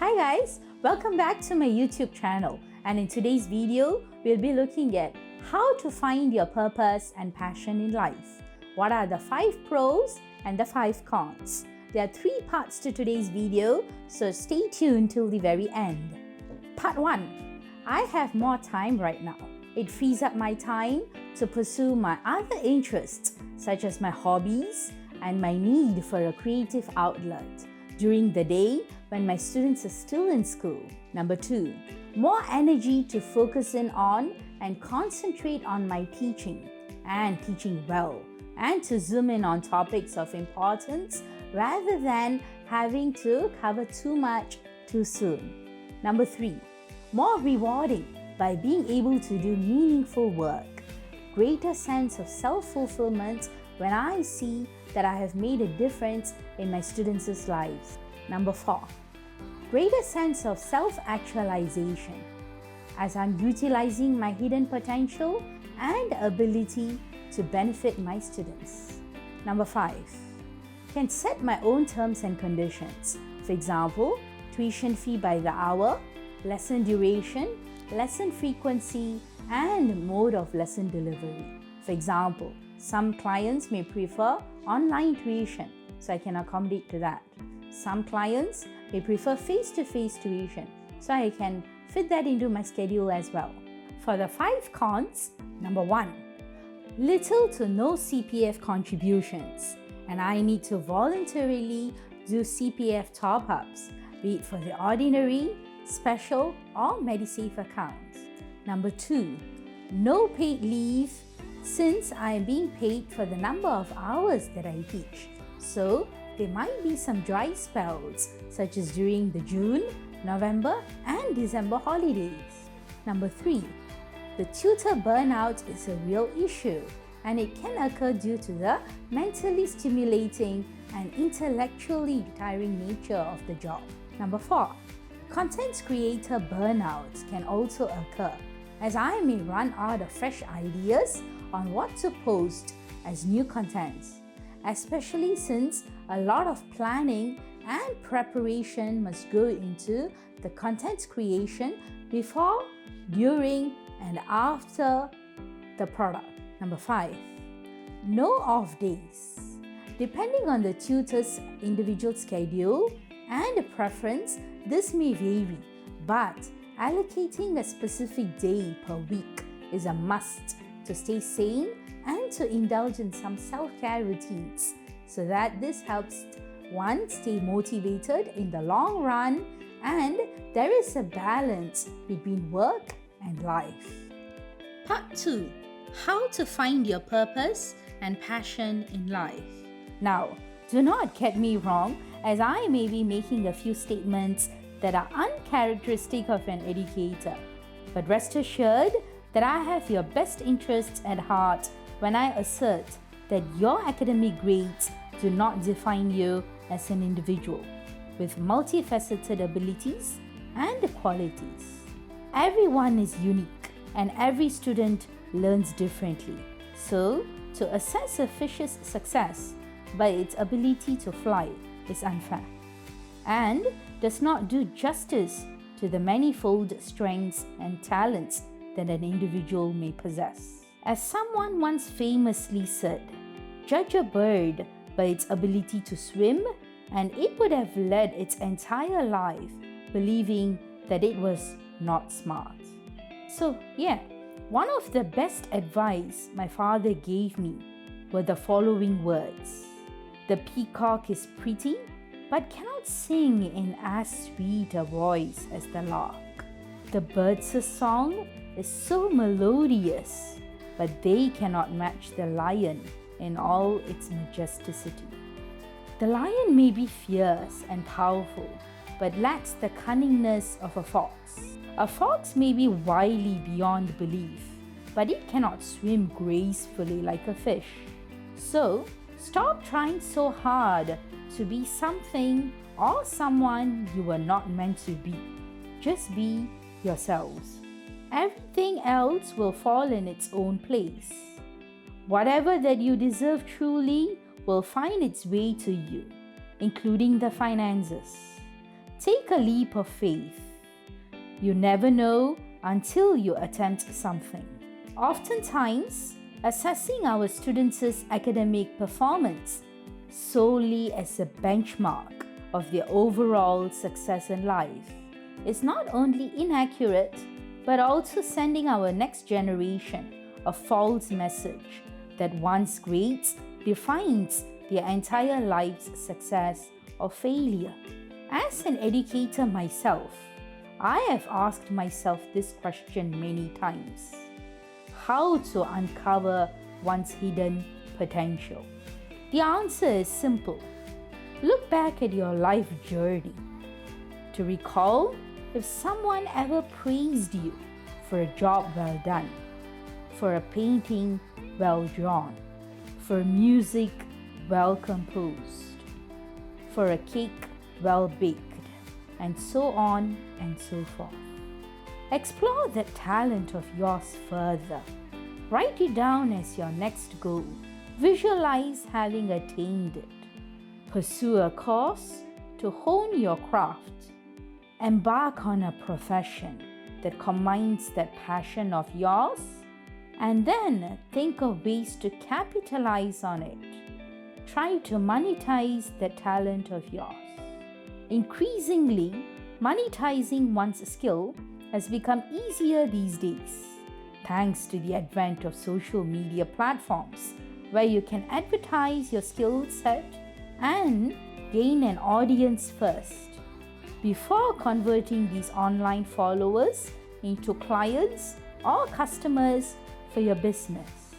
Hi guys, welcome back to my YouTube channel, and in today's video, we'll be looking at how to find your purpose and passion in life. What are the 5 pros and the 5 cons? There are 3 parts to today's video, so stay tuned till the very end. Part 1. I have more time right now. It frees up my time to pursue my other interests, such as my hobbies and my need for a creative outlet during the day when my students are still in school. Number 2, more energy to focus in on and concentrate on my teaching and teaching well, and to zoom in on topics of importance rather than having to cover too much too soon. Number 3, more rewarding by being able to do meaningful work. Greater sense of self-fulfillment when I see that I have made a difference in my students' lives. Number 4, greater sense of self-actualization as I'm utilizing my hidden potential and ability to benefit my students. Number 5, can set my own terms and conditions. For example, tuition fee by the hour, lesson duration, lesson frequency, and mode of lesson delivery. For example, some clients may prefer online tuition, so I can accommodate to that. Some clients may prefer face-to-face tuition, so I can fit that into my schedule as well. For the 5 cons, number 1, little to no CPF contributions, and I need to voluntarily do CPF top-ups, be it for the ordinary, special, or MediSave accounts. Number 2, no paid leave since I am being paid for the number of hours that I teach. So there might be some dry spells, such as during the June, November, and December holidays. Number 3, the tutor burnout is a real issue, and it can occur due to the mentally stimulating and intellectually tiring nature of the job. Number 4, content creator burnout can also occur, as I may run out of fresh ideas on what to post as new contents, especially since a lot of planning and preparation must go into the content creation before, during, and after the product. Number 5, no off days. Depending on the tutor's individual schedule and preference, this may vary, but allocating a specific day per week is a must to stay sane and to indulge in some self-care routines, so that this helps one stay motivated in the long run and there is a balance between work and life. Part 2, how to find your purpose and passion in life. Now, do not get me wrong, as I may be making a few statements that are uncharacteristic of an educator, but rest assured that I have your best interests at heart when I assert that your academic grades do not define you as an individual with multifaceted abilities and qualities. Everyone is unique and every student learns differently. So, to assess a fish's success by its ability to fly is unfair and does not do justice to the manifold strengths and talents that an individual may possess. As someone once famously said, judge a bird by its ability to swim, and it would have led its entire life believing that it was not smart. So yeah, one of the best advice my father gave me were the following words. The peacock is pretty, but cannot sing in as sweet a voice as the lark. The bird's song is so melodious, but they cannot match the lion in all its majesticity. The lion may be fierce and powerful, but lacks the cunningness of a fox. A fox may be wily beyond belief, but it cannot swim gracefully like a fish. So, stop trying so hard to be something or someone you were not meant to be. Just be yourselves. Everything else will fall in its own place. Whatever that you deserve truly will find its way to you, including the finances. Take a leap of faith. You never know until you attempt something. Oftentimes, assessing our students' academic performance solely as a benchmark of their overall success in life is not only inaccurate, but also sending our next generation a false message that one's grades defines their entire life's success or failure. As an educator myself, I have asked myself this question many times: how to uncover one's hidden potential? The answer is simple. Look back at your life journey to recall if someone ever praised you for a job well done, for a painting well drawn, for music well composed, for a cake well baked, and so on and so forth. Explore that talent of yours further. Write it down as your next goal. Visualize having attained it. Pursue a course to hone your craft. Embark on a profession that combines that passion of yours, and then think of ways to capitalize on it. Try to monetize that talent of yours. Increasingly, monetizing one's skill has become easier these days, thanks to the advent of social media platforms where you can advertise your skill set and gain an audience first before converting these online followers into clients or customers for your business.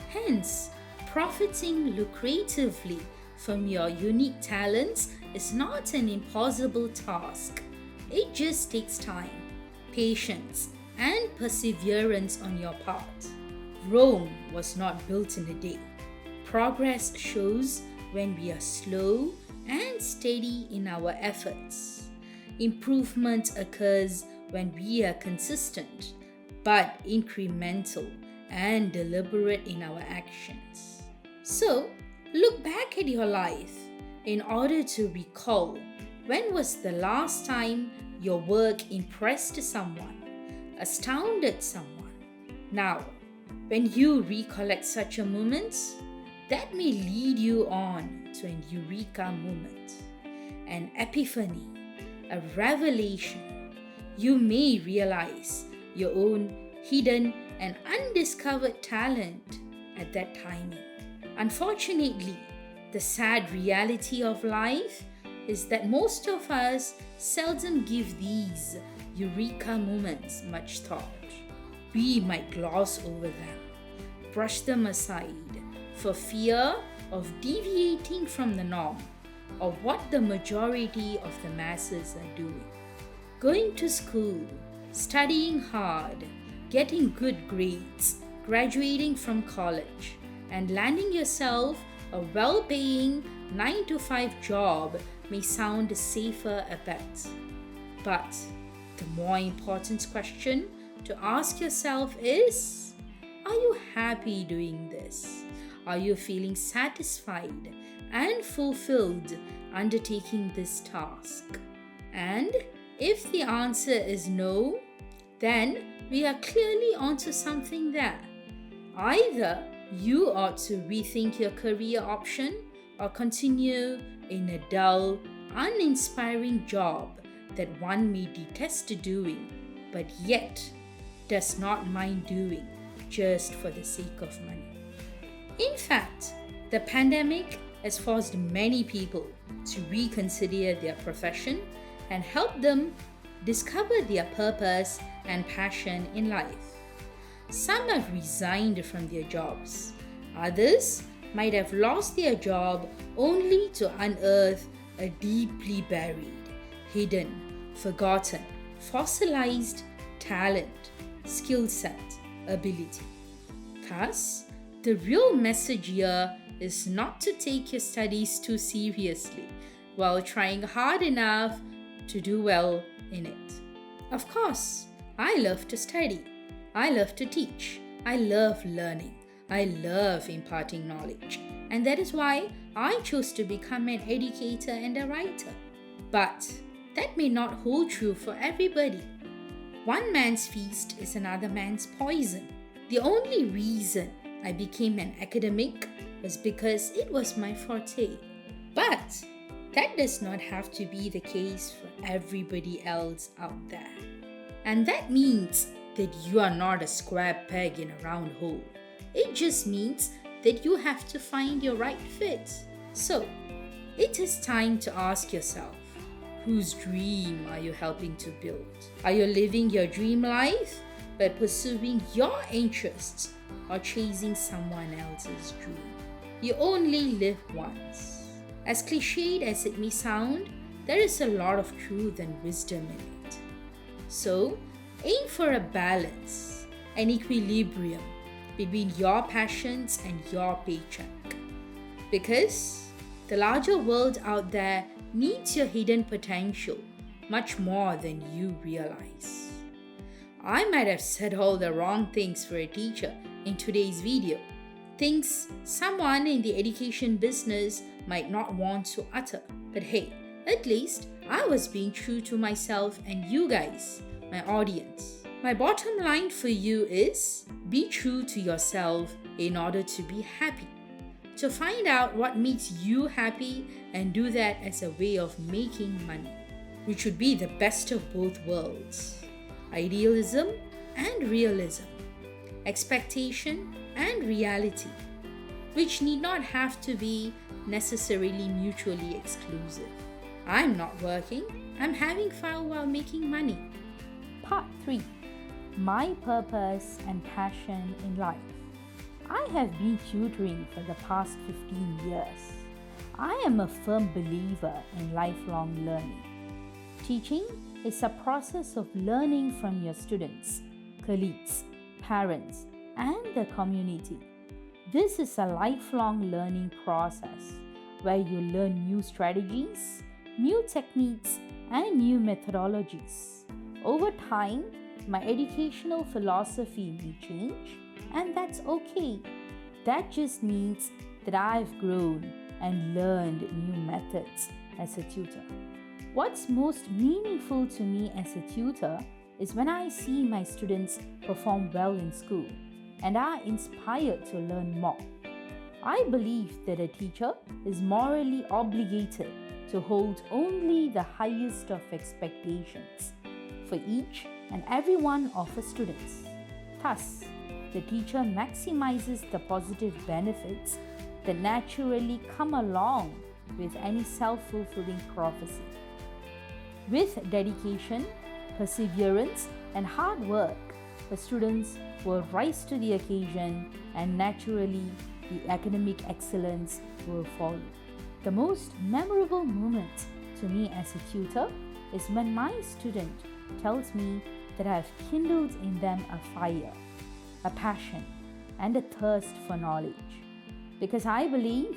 Hence, profiting lucratively from your unique talents is not an impossible task. It just takes time, patience, and perseverance on your part. Rome was not built in a day. Progress shows when we are slow and steady in our efforts. Improvement occurs when we are consistent, but incremental and deliberate in our actions. So, look back at your life in order to recall when was the last time your work impressed someone, astounded someone. Now, when you recollect such a moment, that may lead you on to an eureka moment, an epiphany, a revelation. You may realize your own hidden and undiscovered talent at that timing. Unfortunately, the sad reality of life is that most of us seldom give these eureka moments much thought. We might gloss over them, brush them aside for fear of deviating from the norm or what the majority of the masses are doing. Going to school, studying hard, getting good grades, graduating from college, and landing yourself a well-paying 9-to-5 job may sound safer a bet. But the more important question to ask yourself is, are you happy doing this? Are you feeling satisfied and fulfilled undertaking this task? And if the answer is no, then we are clearly onto something there. Either you ought to rethink your career option or continue in a dull, uninspiring job that one may detest doing, but yet does not mind doing just for the sake of money. In fact, the pandemic has forced many people to reconsider their profession and help them discover their purpose and passion in life. Some have resigned from their jobs. Others might have lost their job only to unearth a deeply buried, hidden, forgotten, fossilized talent, skill set, ability. Thus, the real message here is not to take your studies too seriously while trying hard enough to do well in it. Of course, I love to study. I love to teach. I love learning. I love imparting knowledge. And that is why I chose to become an educator and a writer. But that may not hold true for everybody. One man's feast is another man's poison. The only reason I became an academic was because it was my forte. But that does not have to be the case for everybody else out there. And that means that you are not a square peg in a round hole. It just means that you have to find your right fit. So, it is time to ask yourself, whose dream are you helping to build? Are you living your dream life by pursuing your interests or chasing someone else's dream? You only live once. As cliched as it may sound, there is a lot of truth and wisdom in it. So, aim for a balance, an equilibrium between your passions and your paycheck. Because the larger world out there needs your hidden potential much more than you realize. I might have said all the wrong things for a teacher in today's video, things someone in the education business might not want to utter. But hey, at least I was being true to myself and you guys, my audience. My bottom line for you is be true to yourself in order to be happy. To find out what makes you happy and do that as a way of making money, which would be the best of both worlds. Idealism and realism. Expectation and reality, which need not have to be necessarily mutually exclusive. I'm not working, I'm having fun while making money. Part 3. My purpose and passion in life. I have been tutoring for the past 15 years. I am a firm believer in lifelong learning. Teaching is a process of learning from your students, colleagues, parents, and the community. This is a lifelong learning process where you learn new strategies, new techniques, and new methodologies. Over time, my educational philosophy may change, and that's okay. That just means that I've grown and learned new methods as a tutor. What's most meaningful to me as a tutor is when I see my students perform well in school and are inspired to learn more. I believe that a teacher is morally obligated to hold only the highest of expectations for each and every one of her students. Thus, the teacher maximizes the positive benefits that naturally come along with any self-fulfilling prophecy. With dedication, perseverance, and hard work, the students will rise to the occasion and naturally the academic excellence will follow. The most memorable moment to me as a tutor is when my student tells me that I have kindled in them a fire, a passion, and a thirst for knowledge. Because I believe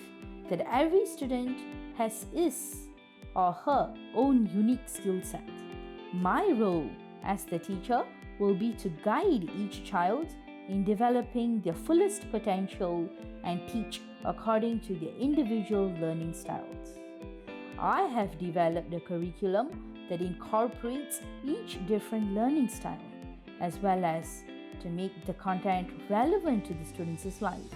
that every student has his or her own unique skill set. My role as the teacher will be to guide each child in developing their fullest potential and teach according to their individual learning styles. I have developed a curriculum that incorporates each different learning style, as well as to make the content relevant to the students' lives.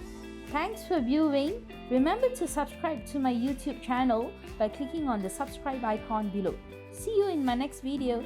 Thanks for viewing. Remember to subscribe to my YouTube channel by clicking on the subscribe icon below. See you in my next video.